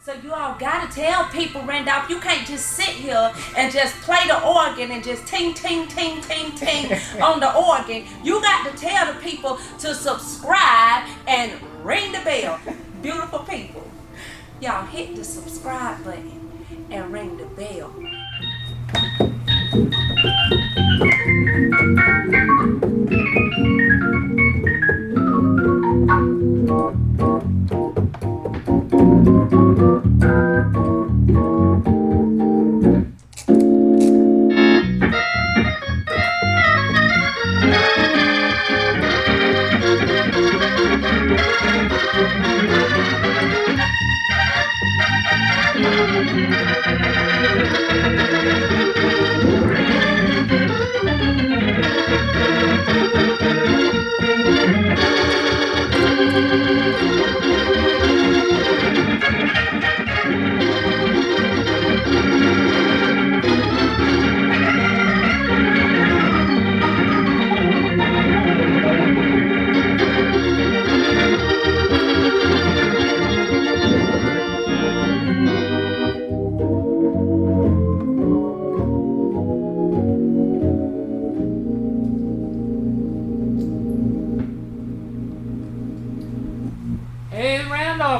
So you all gotta tell people, Randolph, you can't just sit here and just play the organ and just ting, ting, ting, ting, ting on the organ. You got to tell the people to subscribe and ring the bell. Beautiful people, y'all hit the subscribe button and ring the bell.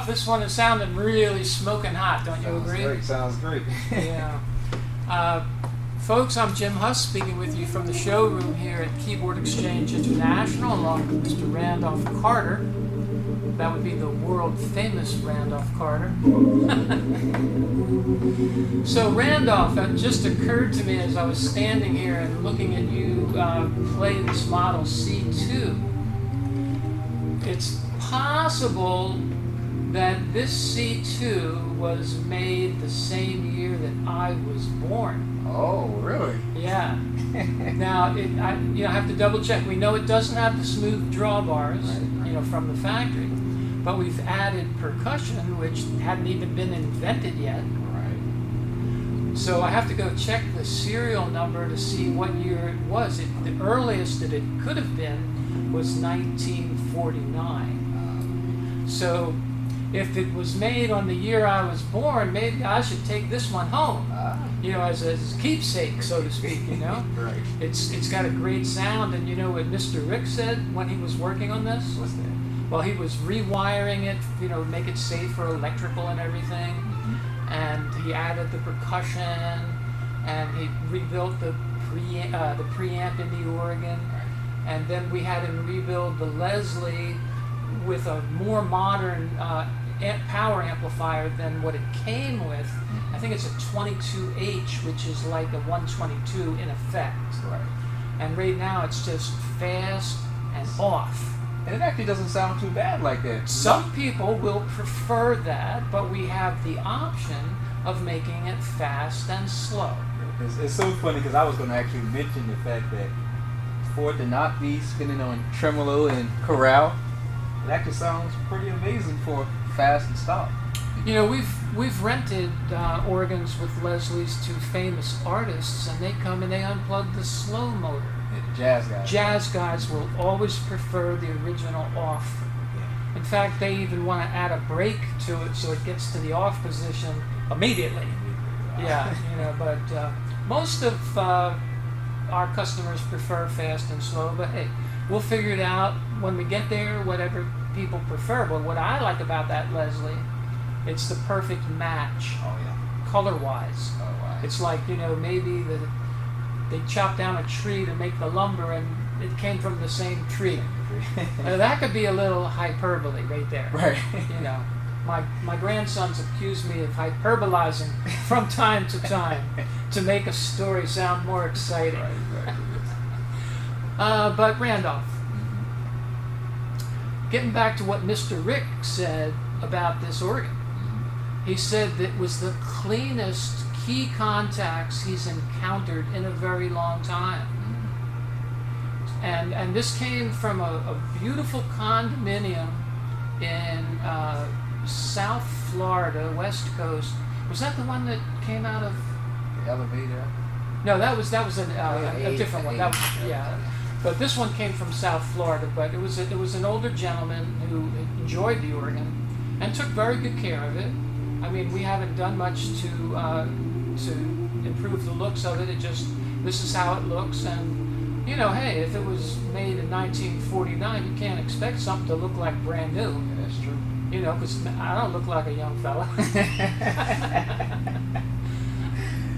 This one is sounding really smoking hot, don't you agree? Sounds great. Yeah. Folks, I'm Jim Huss speaking with you from the showroom here at Keyboard Exchange International along with Mr. Randolph Carter. That would be the world famous Randolph Carter. So Randolph, it just occurred to me as I was standing here and looking at you play this model C2. It's possible that this C2 was made the same year that I was born. Oh, really? Yeah. Now, I have to double check. We know it doesn't have the smooth drawbars, right. From the factory, but we've added percussion, which hadn't even been invented yet. Right. So I have to go check the serial number to see what year it was. The earliest that it could have been was 1949. So if it was made on the year I was born, maybe I should take this one home, as a keepsake, so to speak, Right. It's got a great sound, and you know what Mr. Rick said when he was working on this? What's that? Well, he was rewiring it, make it safe for electrical and everything, and he added the percussion, and he rebuilt the preamp in the organ, and then we had him rebuild the Leslie with a more modern power amplifier than what it came with. I think it's a 22H, which is like a 122 in effect. Right. And right now it's just fast and off. And it actually doesn't sound too bad like that. Some people will prefer that, but we have the option of making it fast and slow. It's so funny because I was going to actually mention the fact that for it to not be spinning on tremolo and chorale, it actually sounds pretty amazing for fast and stop. We've rented organs with Leslie's to famous artists, and they come and they unplug the slow motor. Yeah, jazz guys. Jazz guys will always prefer the original off. Yeah. In fact, they even want to add a brake to it so it gets to the off position immediately. Yeah, but most of our customers prefer fast and slow, but hey, we'll figure it out when we get there, whatever people prefer. But what I like about that Leslie, it's the perfect match, color-wise. Oh, wow. It's like, maybe they chopped down a tree to make the lumber and it came from the same tree. That could be a little hyperbole right there. Right. My grandsons accuse me of hyperbolizing from time to time to make a story sound more exciting. Right. But Randolph, getting back to what Mr. Rick said about this organ, he said that it was the cleanest key contacts he's encountered in a very long time. And this came from a beautiful condominium in South Florida, West Coast. Was that the one that came out of The elevator? No, that was a different one. That was, yeah. But this one came from South Florida. But it was an older gentleman who enjoyed the organ and took very good care of it. I mean, we haven't done much to improve the looks of it. This is how it looks, and you know, hey, if it was made in 1949, you can't expect something to look like brand new. Yeah, that's true. You know, because I don't look like a young fella.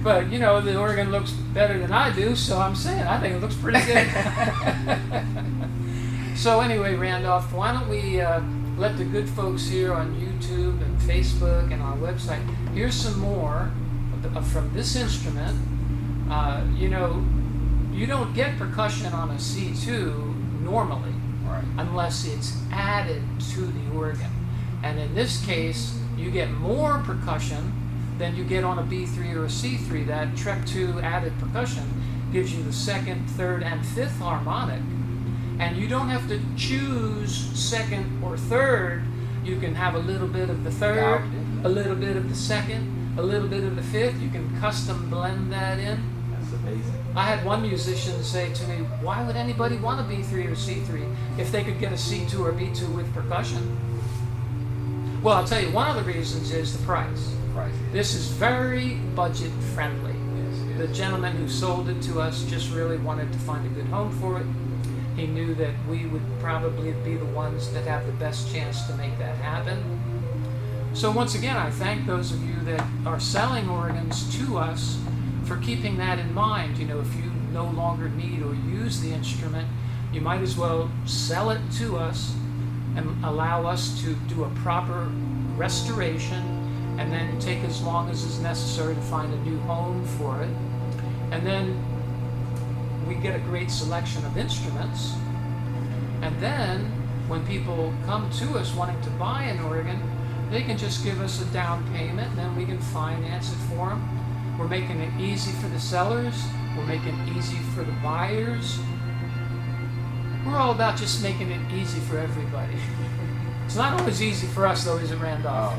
But, you know, the organ looks better than I do, so I'm saying I think it looks pretty good. So anyway, Randolph, why don't we let the good folks here on YouTube and Facebook and our website hear some more from this instrument. You know, you don't get percussion on a C2 normally, Right. unless it's added to the organ. And in this case, you get more percussion than you get on a B3 or a C3. That Trek 2 added percussion gives you the second, third, and fifth harmonic. And you don't have to choose second or third. You can have a little bit of the third, a little bit of the second, a little bit of the fifth. You can custom blend that in. That's amazing. I had one musician say to me, why would anybody want a B3 or C3 if they could get a C2 or B2 with percussion? Well, I'll tell you, one of the reasons is the price. Price. This is very budget friendly. Yes, The gentleman who sold it to us just really wanted to find a good home for it. He knew that we would probably be the ones that have the best chance to make that happen. So once again, I thank those of you that are selling organs to us for keeping that in mind. You know, if you no longer need or use the instrument, you might as well sell it to us and allow us to do a proper restoration, and then take as long as is necessary to find a new home for it. And then we get a great selection of instruments. And then when people come to us wanting to buy an organ, they can just give us a down payment, and then we can finance it for them. We're making it easy for the sellers. We're making it easy for the buyers. We're all about just making it easy for everybody. It's not always easy for us, though, is it, Randolph?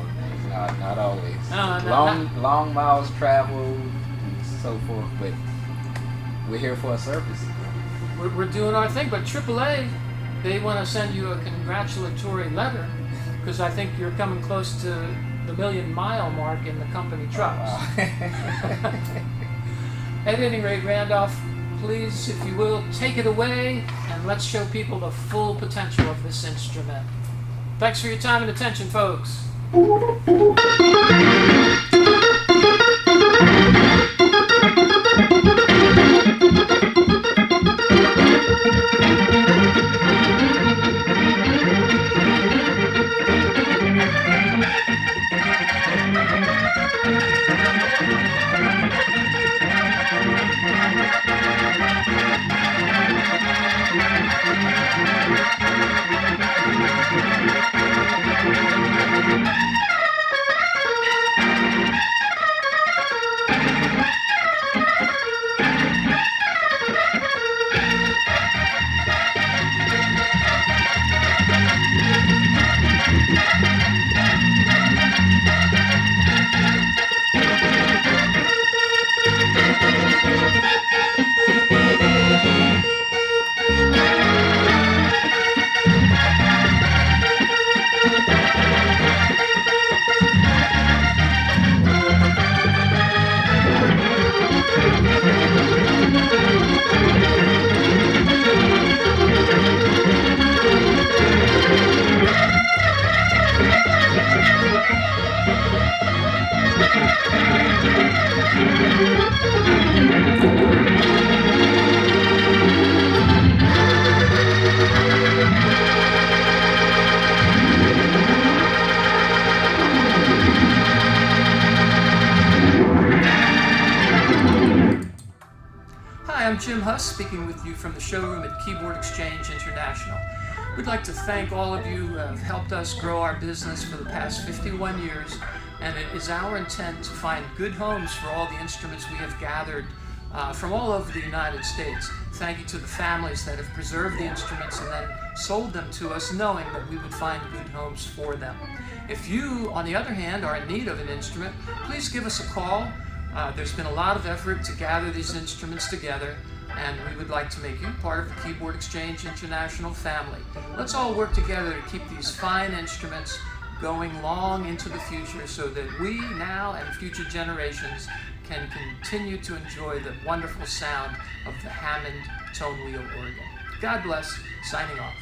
Oh, not always. No, long miles traveled and so forth, but we're here for a service. We're doing our thing, but AAA, they want to send you a congratulatory letter, because I think you're coming close to the 1,000,000-mile mark in the company trucks. Oh, wow. At any rate, Randolph, please, if you will, take it away, and let's show people the full potential of this instrument. Thanks for your time and attention, folks. I'm Jim Huss, speaking with you from the showroom at Keyboard Exchange International. We'd like to thank all of you who have helped us grow our business for the past 51 years, and it is our intent to find good homes for all the instruments we have gathered from all over the United States. Thank you to the families that have preserved the instruments and then sold them to us, knowing that we would find good homes for them. If you, on the other hand, are in need of an instrument, please give us a call. There's been a lot of effort to gather these instruments together, and we would like to make you part of the Keyboard Exchange International family. Let's all work together to keep these fine instruments going long into the future so that we now and future generations can continue to enjoy the wonderful sound of the Hammond tone wheel organ. God bless. Signing off.